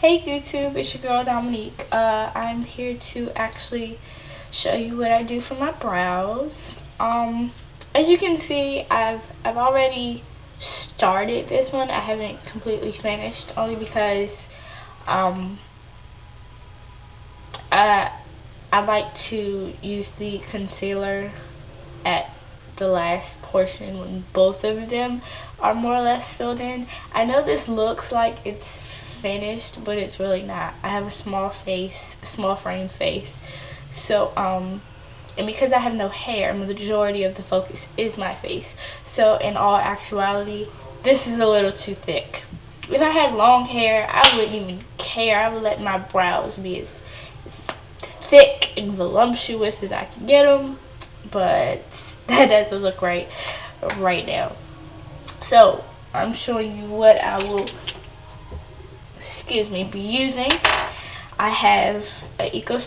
Hey YouTube, it's your girl Dominique. I'm here to actually show you what I do for my brows. As you can see, I've already started this one. I haven't completely finished, only because I like to use the concealer at the last portion when both of them are more or less filled in. I know this looks like it's finished, but it's really not. I have a small frame face, so and because I have no hair, the majority of the focus is my face. So in all actuality, this is a little too thick. If I had long hair, I wouldn't even care. I would let my brows be as thick and voluptuous as I can get them, but that doesn't look right now. So I'm showing you what I will be using. I have an Eco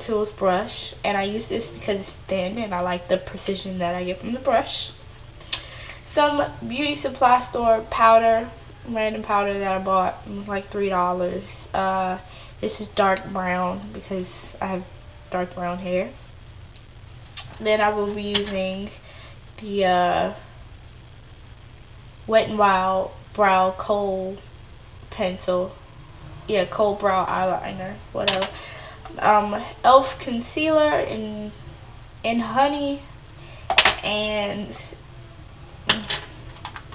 Tools brush, and I use this because it's thin and I like the precision that I get from the brush. Some beauty supply store powder, random powder that I bought. It was like $3. This is dark brown because I have dark brown hair. Then I will be using the Wet n Wild brow kohl pencil. Yeah, kohl brow eyeliner, whatever. Elf concealer in honey, and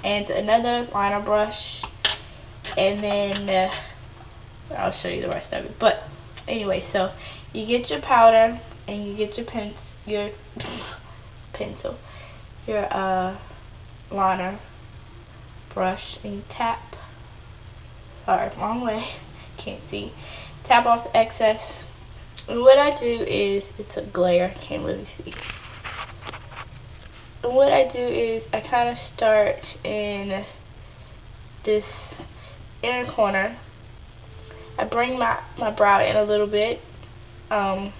another liner brush, and then I'll show you the rest of it. But anyway, so you get your powder and you get your liner brush, and you tap. Sorry, wrong way. Can't see. Tap off the excess. And what I do is, it's a glare, can't really see. And what I do is I kind of start in this inner corner. I bring my brow in a little bit, and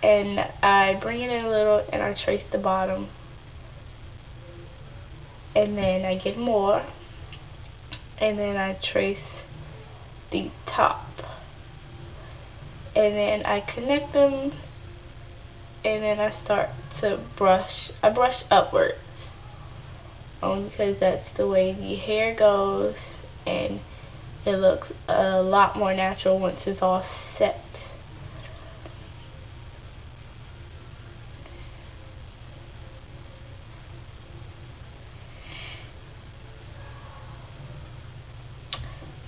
I bring it in a little, and I trace the bottom, and then I get more, and then I trace the top, and then I connect them, and then I start to brush. I brush upwards, because that's the way the hair goes, and it looks a lot more natural once it's all set.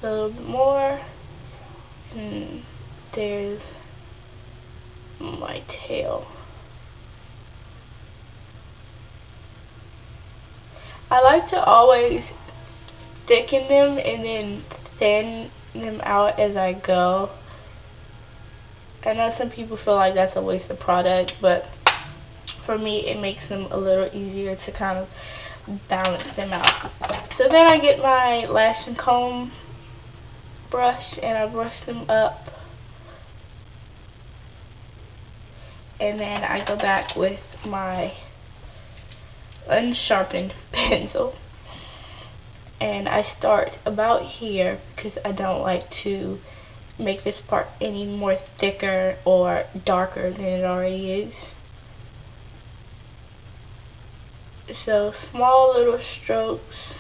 A little bit more, and there's my tail. I like to always thicken them and then thin them out as I go. I know some people feel like that's a waste of product, but for me it makes them a little easier to kind of balance them out. So then I get my lash and comb brush and I brush them up, and then I go back with my unsharpened pencil, and I start about here because I don't like to make this part any more thicker or darker than it already is. So small little strokes.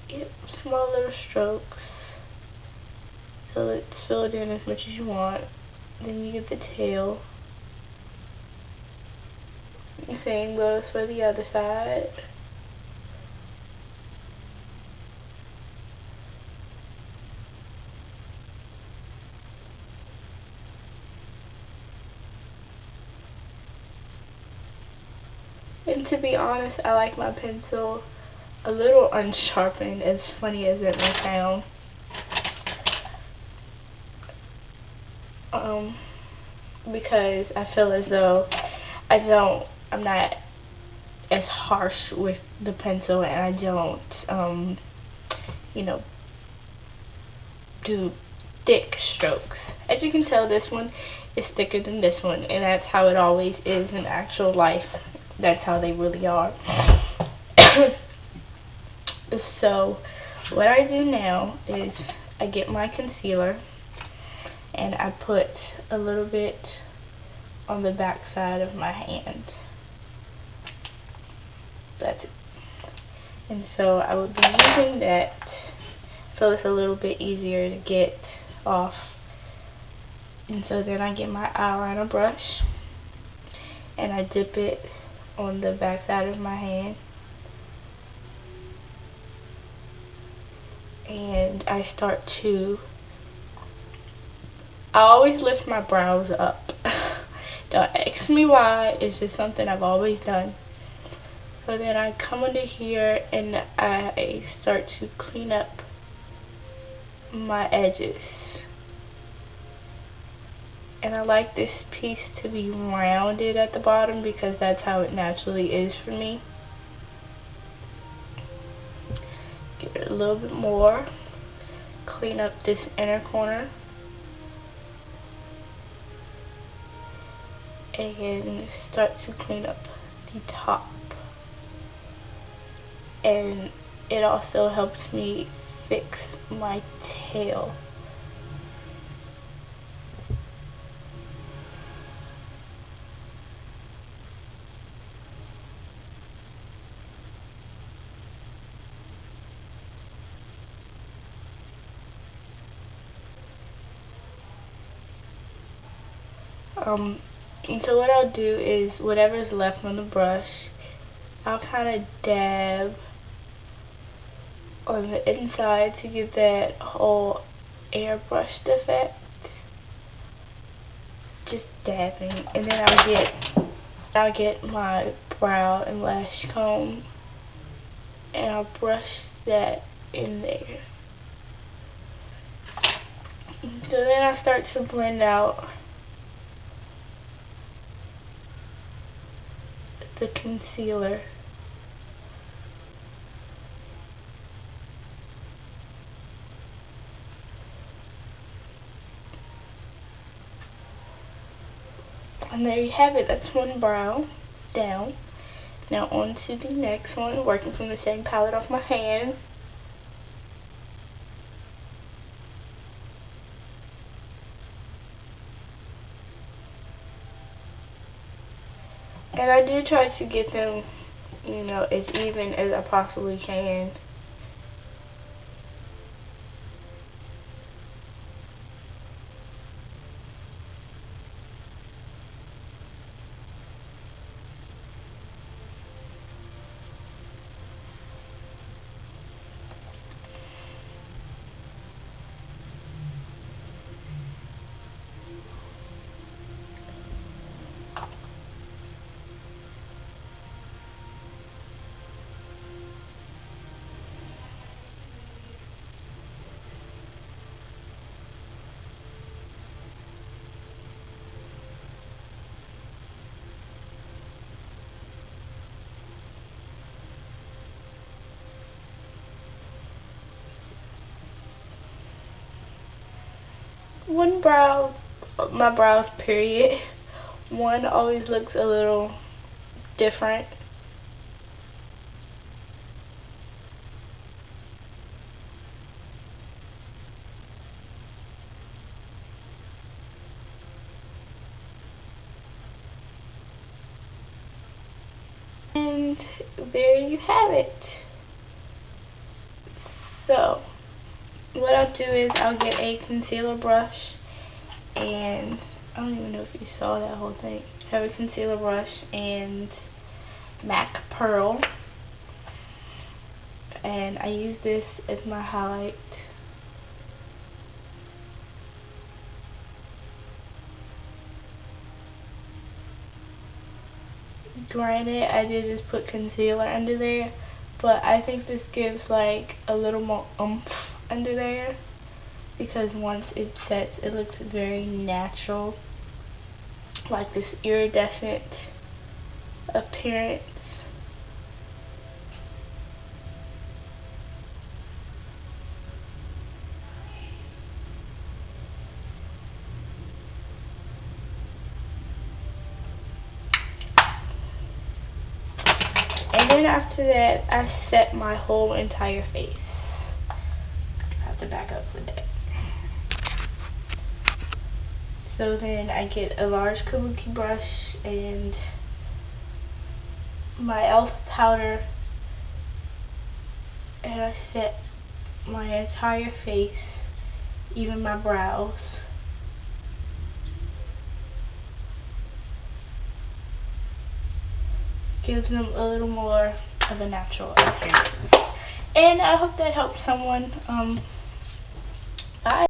Yep, small little strokes till it's filled in as much as you want. Then you get the tail. The same goes for the other side. And to be honest, I like my pencil a little unsharpened, as funny as it may sound. Because I feel as though I'm not as harsh with the pencil, and I don't, do thick strokes. As you can tell, this one is thicker than this one, and that's how it always is in actual life. That's how they really are. So what I do now is I get my concealer and I put a little bit on the back side of my hand. That's it. And so I would be using that so it's a little bit easier to get off. And so then I get my eyeliner brush and I dip it on the back side of my hand, and I always lift my brows up. Don't ask me why, it's just something I've always done. So then I come under here and I start to clean up my edges. And I like this piece to be rounded at the bottom because that's how it naturally is for me. Give it a little bit more. Clean up this inner corner. And start to clean up the top. And it also helps me fix my tail. And so what I'll do is whatever's left on the brush, I'll kind of dab on the inside to get that whole airbrushed effect. Just dabbing, and then I'll get my brow and lash comb and I'll brush that in there. So then I start to blend out the concealer. And there you have it. That's one brow down. Now on to the next one, working from the same palette off my hand. And I do try to get them, you know, as even as I possibly can. One brow, my brows period, one always looks a little different. And there you have it. So what I'll do is I'll get a concealer brush, and I don't even know if you saw that whole thing. I have a concealer brush and MAC Pearl, and I use this as my highlight. Granted, I did just put concealer under there, but I think this gives like a little more oomph under there, because once it sets, it looks very natural, like this iridescent appearance. then after that, I set my whole entire face. I have to back up for that. So then I get a large kabuki brush and my e.l.f. powder, and I set my entire face, even my brows. Gives them a little more of a natural appearance. And I hope that helps someone. Bye.